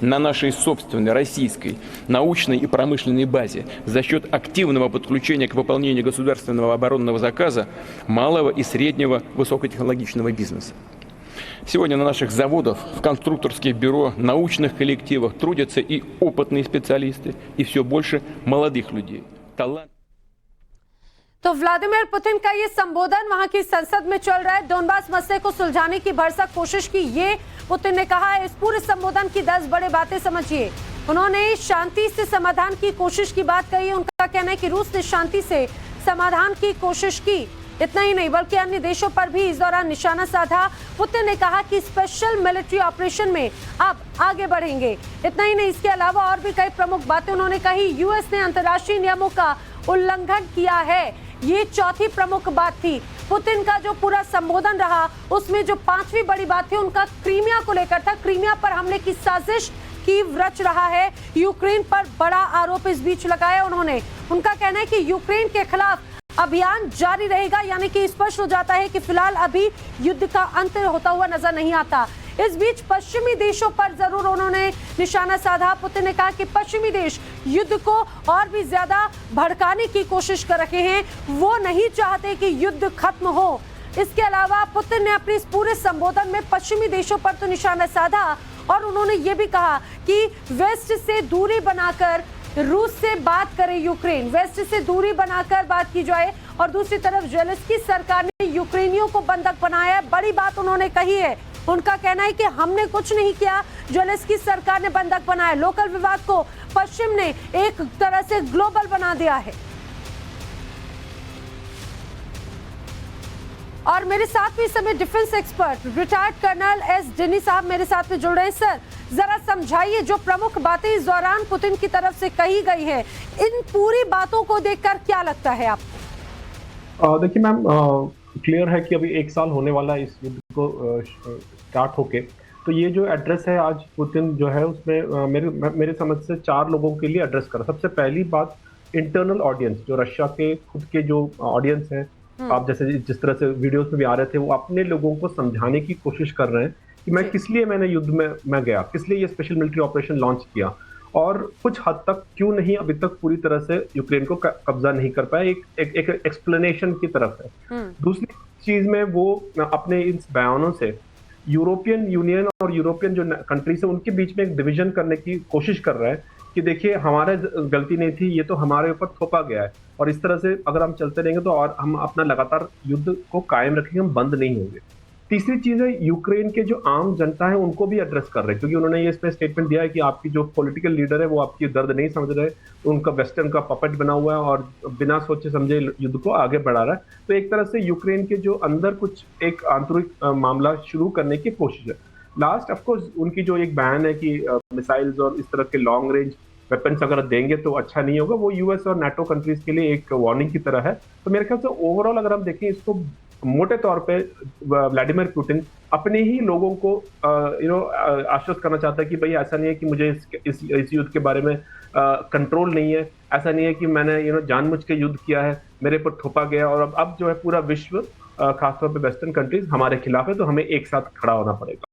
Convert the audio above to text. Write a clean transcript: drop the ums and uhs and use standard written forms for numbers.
на нашей собственной российской научной и промышленной базе за счет активного подключения к выполнению государственного оборонного заказа малого и среднего высокотехнологичного бизнеса. Сегодня на наших заводах, в конструкторских бюро, научных коллективах трудятся и опытные специалисты, и все больше молодых людей. तो Vladimir Putin का ये संबोधन वहां की संसद में चल रहा है। डोनबास मसले को सुलझाने की भरसक कोशिश की, ये पुतिन ने कहा है। इस पूरे संबोधन की 10 बड़े बातें समझिए। उन्होंने शांति से समाधान की कोशिश की बात कही। उनका कहना है कि रूस ने शांति से समाधान की कोशिश की। इतना ही नहीं बल्कि अन्य देशों पर भी इस दौरान निशाना साधा। पुतिन ने कहा कि स्पेशल मिलिट्री ऑपरेशन में अब आगे बढ़ेंगे। इतना ही नहीं, इसके अलावा और भी कई प्रमुख बातें उन्होंने कही। यूएस ने अंतर्राष्ट्रीय नियमों का उल्लंघन किया है, ये चौथी प्रमुख बात थी। पुतिन का जो पूरा संबोधन रहा उसमें जो पांचवी बड़ी बात थी उनका क्रीमिया को लेकर था। क्रीमिया पर हमले की साजिश कीव रच रहा है। यूक्रेन पर बड़ा आरोप इस बीच लगाया उन्होंने। उनका कहना है कि यूक्रेन के खिलाफ अभियान जारी रहेगा, यानी कि स्पष्ट हो जाता है कि फिलहाल अभी युद्ध का अंत होता हुआ नजर नहीं आता। इस बीच पश्चिमी देशों पर जरूर उन्होंने निशाना साधा। पुतिन ने कहा कि पश्चिमी देश युद्ध को और भी ज्यादा भड़काने की कोशिश कर रहे हैं, वो नहीं चाहते कि युद्ध खत्म हो। इसके अलावा पुतिन ने अपने इस पूरे संबोधन में पश्चिमी देशों पर तो निशाना साधा और उन्होंने ये भी कहा कि वेस्ट से दूरी बनाकर रूस से बात करे यूक्रेन, वेस्ट से दूरी बनाकर बात की जाए। और दूसरी तरफ ज़ेलेंस्की सरकार ने यूक्रेनियों को बंधक बनाया है, बड़ी बात उन्होंने कही है। उनका कहना है कि हमने कुछ नहीं किया, ज़ेलेंस्की सरकार ने बंधक बनाया। लोकल विवाद को पश्चिम ने एक तरह से ग्लोबल बना दिया है। और मेरे साथ भी इस समय defence expert retired colonel S डिनी साहब मेरे साथ में जुड़ रहे हैं। सर, जरा समझाइए जो प्रमुख बातें इस दौरान पुतिन की तरफ से कही गई है, इन पूरी बातों को देखकर क्या लगता है आपको? देखिए मैम, क्लियर है कि अभी 1 साल होने वाला है इस युद्ध को स्टार्ट होके। तो ये जो एड्रेस है आज पुतिन जो है उसमें मेरे समझ से 4 लोगों के लिए एड्रेस करा। सबसे पहली बात, इंटरनल ऑडियंस, जो रशिया के खुद के जो ऑडियंस हैं, आप जैसे जिस तरह से वीडियोस में भी आ रहे थे, वो अपने लोगों को समझाने की कोशिश कर रहे हैं कि मैं किस लिए मैंने युद्ध में मैं गया, किस लिए ये स्पेशल मिलिट्री ऑपरेशन लॉन्च किया और कुछ हद तक क्यों नहीं अभी तक पूरी तरह से यूक्रेन को कब्जा नहीं कर पाया। एक एक्सप्लेनेशन की तरफ है। दूसरी चीज में वो अपने इन बयानों से यूरोपियन यूनियन और यूरोपियन जो कंट्रीज है उनके बीच में एक डिवीजन करने की कोशिश कर रहा है कि देखिए हमारे गलती नहीं थी, ये तो हमारे ऊपर थोपा गया है। और इस तरह से अगर हम चलते रहेंगे तो और हम अपना लगातार युद्ध को कायम रखेंगे, हम बंद नहीं होंगे। तीसरी चीज है, यूक्रेन के जो आम जनता है उनको भी एड्रेस कर रहे हैं, क्योंकि उन्होंने ये इसमें स्टेटमेंट दिया है कि आपकी जो पॉलिटिकल लीडर है वो आपकी दर्द नहीं समझ रहे, उनका वेस्टर्न का पपेट बना हुआ है और बिना सोचे समझे युद्ध को आगे बढ़ा रहा है। तो एक तरह से यूक्रेन के जो अंदर कुछ एक आंतरिक मामला शुरू करने की कोशिश है। लास्ट ऑफकोर्स उनकी जो एक बयान है कि मिसाइल्स और इस तरह के लॉन्ग रेंज वेपन्स अगर देंगे तो अच्छा नहीं होगा, वो यूएस और नाटो कंट्रीज के लिए एक वार्निंग की तरह है। तो मेरे ख्याल से ओवरऑल अगर हम देखें इसको मोटे तौर पे व्लादिमीर पुतिन अपने ही लोगों को आश्वस्त करना चाहता है कि भाई ऐसा नहीं है कि मुझे इस युद्ध के बारे में कंट्रोल नहीं है, ऐसा नहीं है कि मैंने जानबूझ के युद्ध किया है, मेरे पर थोपा गया और अब जो है पूरा विश्व खासतौर पे वेस्टर्न कंट्रीज हमारे खिलाफ है, तो हमें एक साथ खड़ा होना पड़ेगा।